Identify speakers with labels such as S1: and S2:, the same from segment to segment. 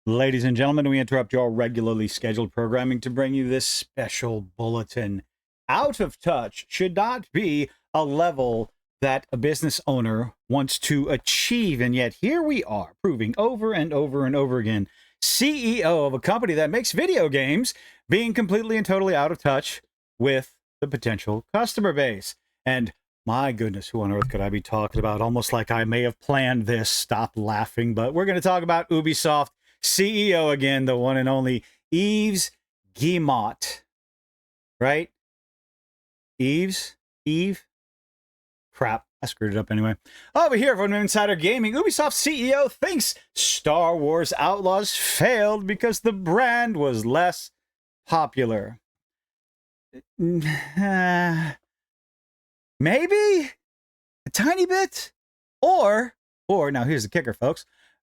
S1: Ladies and gentlemen, we interrupt your regularly scheduled programming to bring you this special bulletin. Out of touch should not be a level that a business owner wants to achieve, and yet here we are, proving over and over and over again, CEO of a company that makes video games being completely and totally out of touch with the potential customer base. And my goodness, who on earth could I be talking about? Almost like I may have planned this. Stop laughing. But we're going to talk about Ubisoft CEO again, the one and only Yves Guillemot, right? Eve? Crap, I screwed it up anyway. Over here from Insider Gaming, Ubisoft CEO thinks Star Wars Outlaws failed because the brand was less popular. Maybe a tiny bit, or now here's the kicker, folks.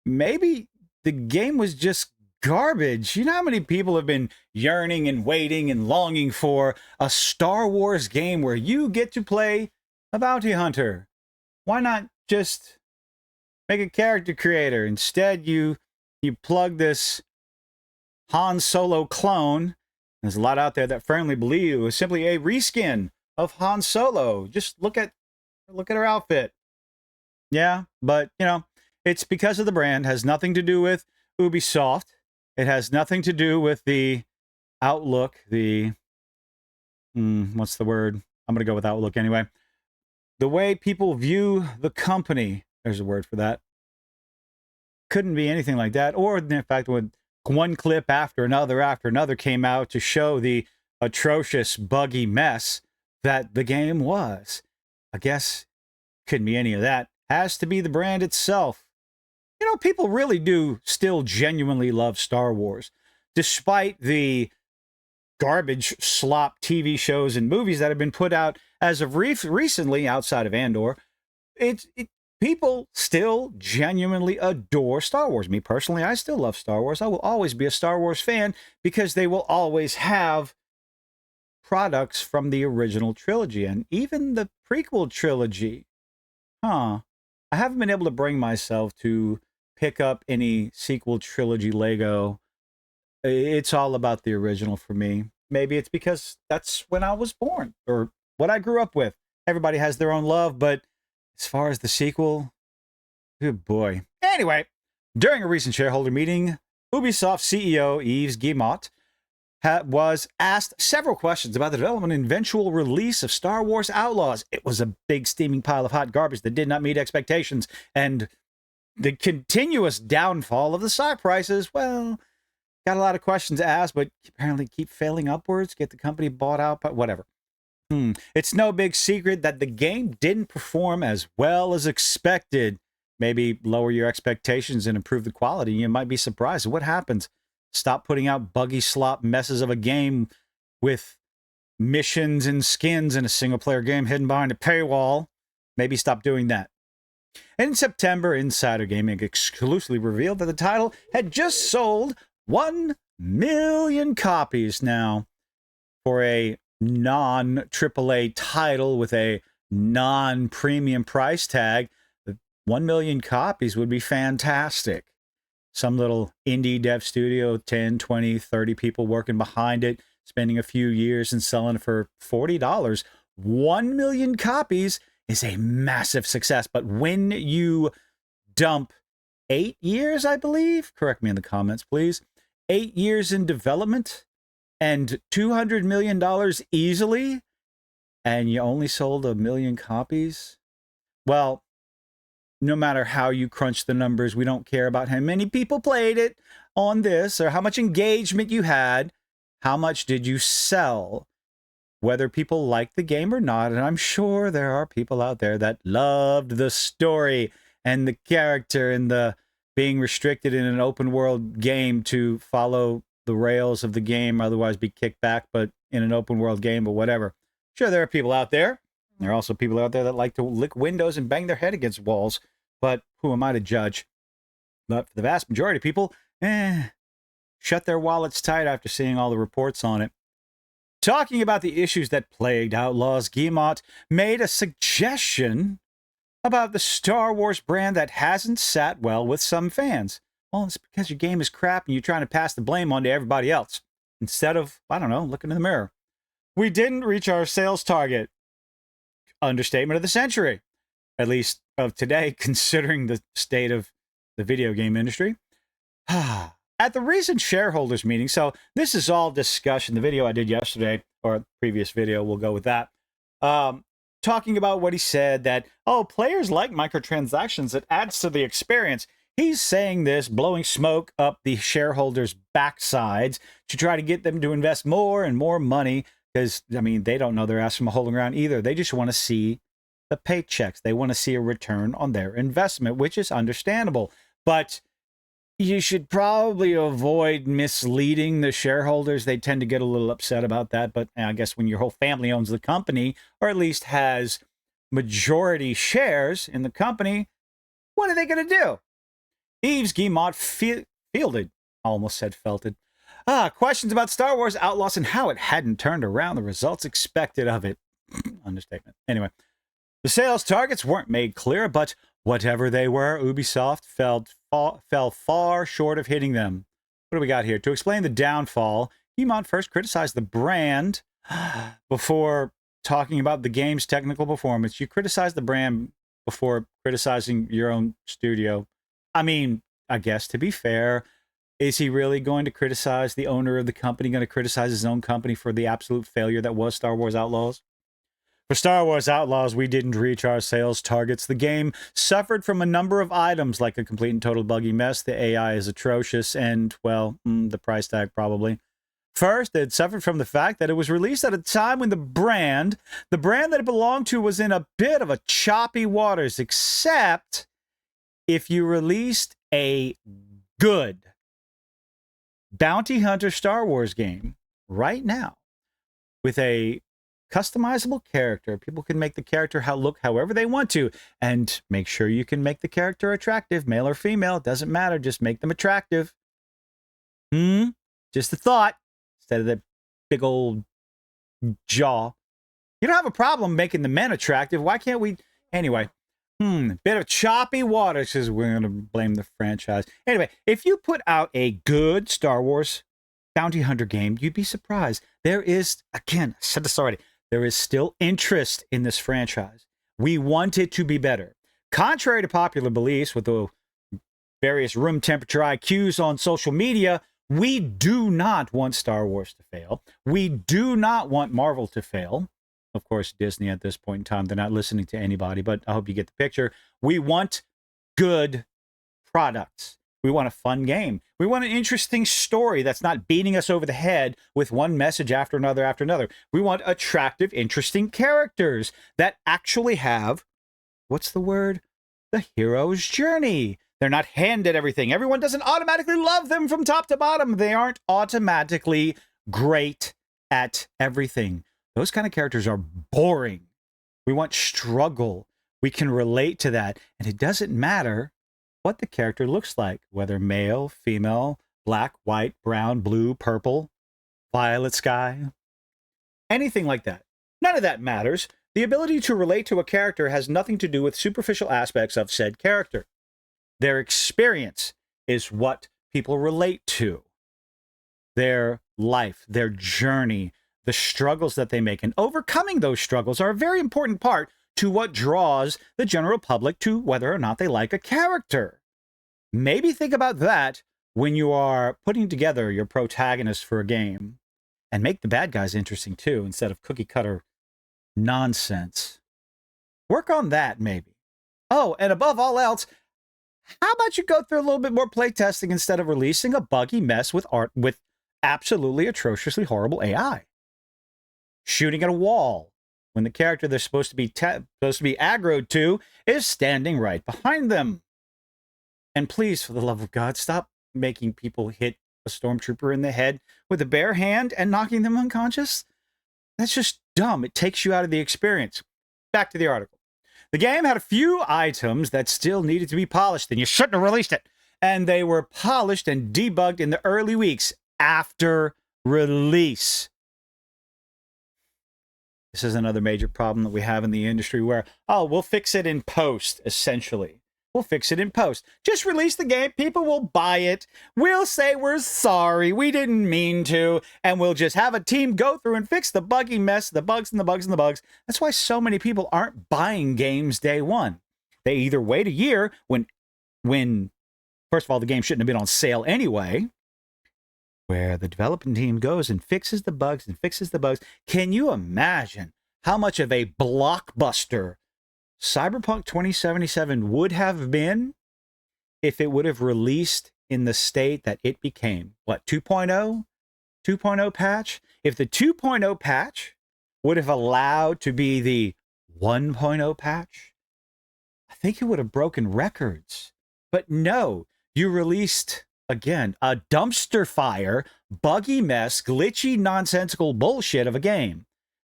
S1: Maybe the game was just garbage. You know how many people have been yearning and waiting and longing for a Star Wars game where you get to play a bounty hunter? Why not just make a character creator? Instead, you plug this Han Solo clone. There's a lot out there that firmly believe it was simply a reskin of Han Solo. Just look at her outfit. Yeah, but it's because of the brand. It has nothing to do with Ubisoft. It has nothing to do with the outlook. What's the word? I'm going to go with outlook anyway. The way people view the company. There's a word for that. Couldn't be anything like that. Or in fact, when one clip after another came out to show the atrocious, buggy mess that the game was. I guess couldn't be any of that. Has to be the brand itself. People really do still genuinely love Star Wars, despite the garbage slop TV shows and movies that have been put out as of recently outside of Andor. People still genuinely adore Star Wars. Me personally, I still love Star Wars. I will always be a Star Wars fan because they will always have products from the original trilogy and even the prequel trilogy. I haven't been able to bring myself to pick up any sequel trilogy Lego. It's all about the original for me. Maybe it's because that's when I was born or what I grew up with. Everybody has their own love, but as far as the sequel, good boy. Anyway, during a recent shareholder meeting, Ubisoft CEO Yves Guillemot was asked several questions about the development and eventual release of Star Wars Outlaws. It was a big steaming pile of hot garbage that did not meet expectations, and the continuous downfall of the stock prices, well, got a lot of questions asked, but apparently keep failing upwards, get the company bought out, but whatever. It's no big secret that the game didn't perform as well as expected. Maybe lower your expectations and improve the quality. You might be surprised. What happens? Stop putting out buggy slop messes of a game with missions and skins in a single-player game hidden behind a paywall. Maybe stop doing that. In September, Insider Gaming exclusively revealed that the title had just sold 1 million copies now. For a non-AAA title with a non-premium price tag, 1 million copies would be fantastic. Some little indie dev studio, 10, 20, 30 people working behind it, spending a few years and selling it for $40. 1 million copies is a massive success. But when you dump 8 years, I believe, correct me in the comments, please, 8 years in development and $200 million easily, and you only sold 1 million copies, well, no matter how you crunch the numbers, we don't care about how many people played it on this or how much engagement you had. How much did you sell? Whether people like the game or not, and I'm sure there are people out there that loved the story and the character and the being restricted in an open world game to follow the rails of the game, otherwise be kicked back, but in an open world game, but whatever. Sure, there are people out there. There are also people out there that like to lick windows and bang their head against walls, but who am I to judge? But for the vast majority of people, shut their wallets tight after seeing all the reports on it. Talking about the issues that plagued Outlaws, Guillemot made a suggestion about the Star Wars brand that hasn't sat well with some fans. Well, it's because your game is crap and you're trying to pass the blame on to everybody else instead of, I don't know, looking in the mirror. We didn't reach our sales target. Understatement of the century, at least of today, considering the state of the video game industry. At the recent shareholders meeting, so this is all discussion. The video I did yesterday, or previous video, we'll go with that. Talking about what he said that, oh, players like microtransactions, it adds to the experience. He's saying this, blowing smoke up the shareholders' backsides to try to get them to invest more and more money because, I mean, they don't know their ass from a hole in the ground either. They just want to see the paychecks. They want to see a return on their investment, which is understandable. But you should probably avoid misleading the shareholders. They tend to get a little upset about that. But I guess when your whole family owns the company, or at least has majority shares in the company, what are they going to do? Yves Guillemot fielded, almost said felted, questions about Star Wars Outlaws and how it hadn't turned around the results expected of it. Understatement. Anyway, the sales targets weren't made clear, but whatever they were, Ubisoft fell far short of hitting them. What do we got here? To explain the downfall, Guillemot first criticized the brand before talking about the game's technical performance. You criticize the brand before criticizing your own studio. I mean, I guess to be fair, is he really going to criticize the owner of the company, going to criticize his own company for the absolute failure that was Star Wars Outlaws? For Star Wars Outlaws, we didn't reach our sales targets. The game suffered from a number of items like a complete and total buggy mess. The AI is atrocious and, well, the price tag probably. First, it suffered from the fact that it was released at a time when the brand that it belonged to was in a bit of a choppy waters, except if you released a good bounty hunter Star Wars game right now with a customizable character. People can make the character look however they want to, and make sure you can make the character attractive, male or female. It doesn't matter. Just make them attractive. Just a thought. Instead of the big old jaw. You don't have a problem making the men attractive. Why can't we? Anyway, bit of choppy water, says we're going to blame the franchise. Anyway, if you put out a good Star Wars bounty hunter game, you'd be surprised. There is, again, I said this already, there is still interest in this franchise. We want it to be better. Contrary to popular beliefs with the various room temperature IQs on social media, we do not want Star Wars to fail. We do not want Marvel to fail. Of course, Disney at this point in time, they're not listening to anybody, but I hope you get the picture. We want good products. We want a fun game. We want an interesting story that's not beating us over the head with one message after another. We want attractive, interesting characters that actually have, what's the word? The hero's journey. They're not handed everything. Everyone doesn't automatically love them from top to bottom. They aren't automatically great at everything. Those kind of characters are boring. We want struggle. We can relate to that. And it doesn't matter what the character looks like, whether male, female, black, white, brown, blue, purple, violet sky, anything like that. None of that matters. The ability to relate to a character has nothing to do with superficial aspects of said character. Their experience is what people relate to. Their life, their journey, the struggles that they make, and overcoming those struggles are a very important part to what draws the general public to whether or not they like a character. Maybe think about that when you are putting together your protagonist for a game, and make the bad guys interesting too, instead of cookie cutter nonsense. Work on that, maybe. Oh, and above all else, how about you go through a little bit more playtesting instead of releasing a buggy mess with absolutely atrociously horrible AI? Shooting at a wall when the character they're supposed to be aggroed to is standing right behind them. And please, for the love of God, stop making people hit a stormtrooper in the head with a bare hand and knocking them unconscious. That's just dumb. It takes you out of the experience. Back to the article. The game had a few items that still needed to be polished, and you shouldn't have released it. And they were polished and debugged in the early weeks after release. This is another major problem that we have in the industry where, oh, we'll fix it in post, essentially. We'll fix it in post. Just release the game. People will buy it. We'll say we're sorry. We didn't mean to. And we'll just have a team go through and fix the buggy mess, the bugs and the bugs and the bugs. That's why so many people aren't buying games day one. They either wait a year when first of all, the game shouldn't have been on sale anyway, where the development team goes and fixes the bugs and fixes the bugs. Can you imagine how much of a blockbuster Cyberpunk 2077 would have been if it would have released in the state that it became? What, 2.0? 2.0 patch? If the 2.0 patch would have allowed to be the 1.0 patch, I think it would have broken records. But no, you released, again, a dumpster fire, buggy mess, glitchy, nonsensical bullshit of a game.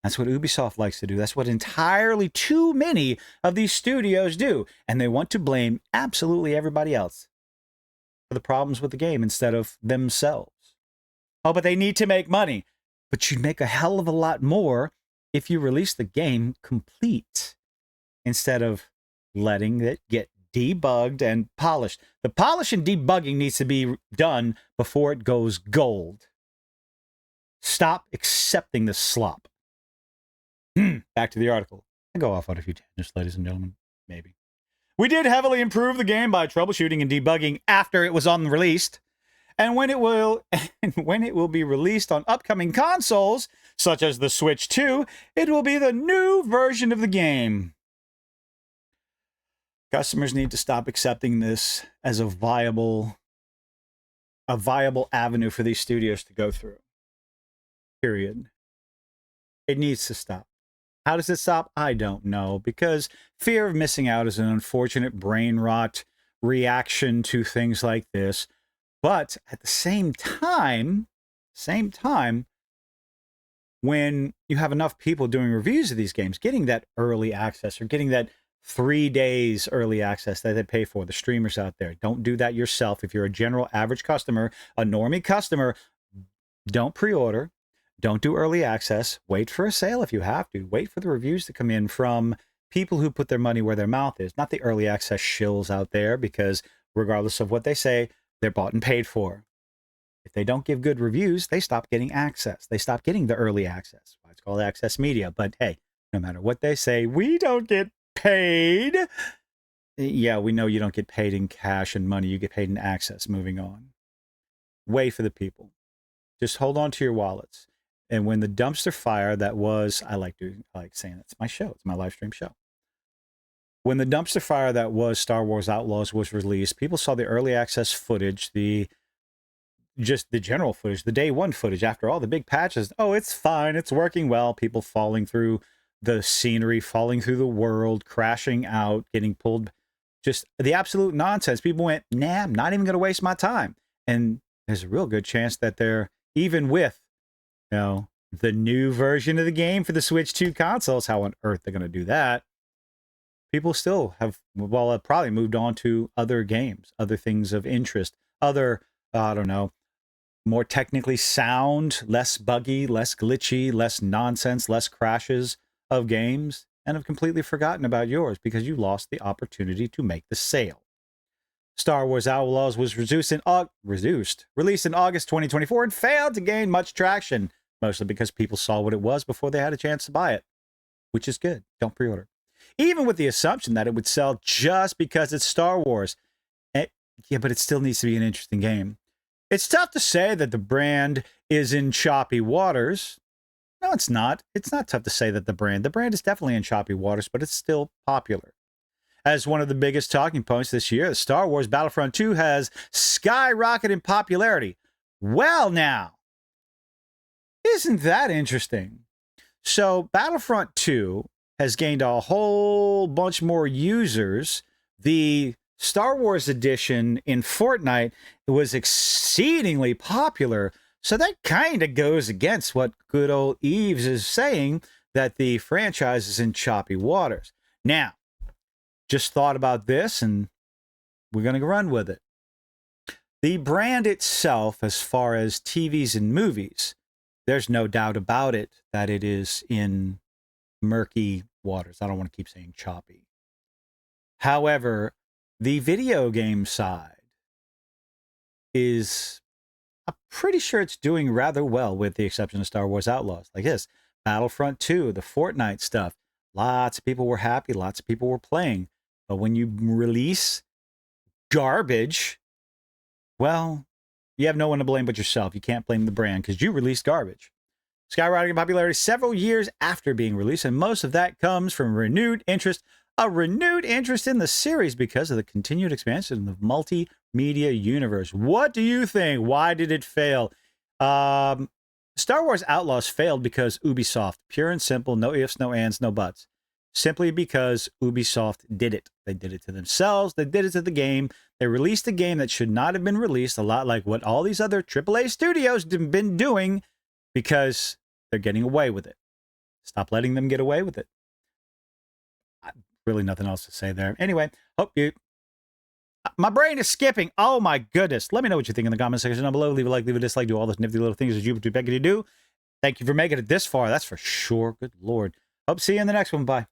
S1: That's what Ubisoft likes to do. That's what entirely too many of these studios do. And they want to blame absolutely everybody else for the problems with the game instead of themselves. Oh, but they need to make money. But you'd make a hell of a lot more if you release the game complete instead of letting it get debugged and polished. The polish and debugging needs to be done before it goes gold. Stop accepting the slop. Back to the article. I go off on a few tangents, ladies and gentlemen. Maybe. We did heavily improve the game by troubleshooting and debugging after it was unreleased. And when it will be released on upcoming consoles, such as the Switch 2, it will be the new version of the game. Customers need to stop accepting this as a viable avenue for these studios to go through. Period. It needs to stop. How does it stop? I don't know, because fear of missing out is an unfortunate brain rot reaction to things like this. But at the same time, when you have enough people doing reviews of these games, getting that early access or getting that 3 days early access that they pay for, the streamers out there, don't do that yourself. If you're a general average customer, a normie customer, don't pre-order. Don't do early access. Wait for a sale if you have to. Wait for the reviews to come in from people who put their money where their mouth is, not the early access shills out there, because regardless of what they say, they're bought and paid for. If they don't give good reviews, they stop getting access. They stop getting the early access. It's called access media. But hey, no matter what they say, we don't get paid. Yeah, we know you don't get paid in cash and money. You get paid in access. Moving on. Wait for the people. Just hold on to your wallets. And when the dumpster fire that was, I like saying it's my show. It's my live stream show. When the dumpster fire that was Star Wars Outlaws was released, people saw the early access footage, just the general footage, the day one footage after all the big patches. Oh, it's fine. It's working well. People falling through the scenery, falling through the world, crashing out, getting pulled. Just the absolute nonsense. People went, nah, I'm not even going to waste my time. And there's a real good chance that they're, even with, the new version of the game for the Switch 2 consoles, how on earth they're going to do that? People still have, probably moved on to other games, other things of interest, other, I don't know, more technically sound, less buggy, less glitchy, less nonsense, less crashes of games, and have completely forgotten about yours because you lost the opportunity to make the sale. Star Wars Outlaws was released in August 2024 and failed to gain much traction, mostly because people saw what it was before they had a chance to buy it, which is good. Don't pre-order. Even with the assumption that it would sell just because it's Star Wars. Yeah, but it still needs to be an interesting game. It's tough to say that the brand is in choppy waters. No, it's not. It's not tough to say that the brand is definitely in choppy waters, but it's still popular. As one of the biggest talking points this year, Star Wars Battlefront 2 has skyrocketed in popularity. Well, now, isn't that interesting? So Battlefront 2 has gained a whole bunch more users. The Star Wars edition in Fortnite was exceedingly popular. So that kind of goes against what good old Eves is saying, that the franchise is in choppy waters. Now, just thought about this and we're going to run with it. The brand itself, as far as TVs and movies, there's no doubt about it that it is in murky waters. I don't want to keep saying choppy. However, The video game side is, I'm pretty sure it's doing rather well, with the exception of Star Wars Outlaws. Like this, Battlefront 2, the Fortnite stuff. Lots of people were happy. Lots of people were playing. But when you release garbage, well, you have no one to blame but yourself. You can't blame the brand because you released garbage. Skyrocketing in popularity several years after being released, and most of that comes from a renewed interest in the series because of the continued expansion of the multimedia universe. What do you think? Why did it fail? Star Wars Outlaws failed because Ubisoft, pure and simple, no ifs, no ands, no buts. Simply because Ubisoft did it. They did it to themselves. They did it to the game. They released a game that should not have been released, a lot like what all these other AAA studios have been doing, because they're getting away with it. Stop letting them get away with it. Really nothing else to say there. Anyway, hope you... My brain is skipping. Oh my goodness. Let me know what you think in the comment section down below. Leave a like, leave a dislike, do all those nifty little things that you beg you to do. Thank you for making it this far. That's for sure. Good Lord. Hope to see you in the next one. Bye.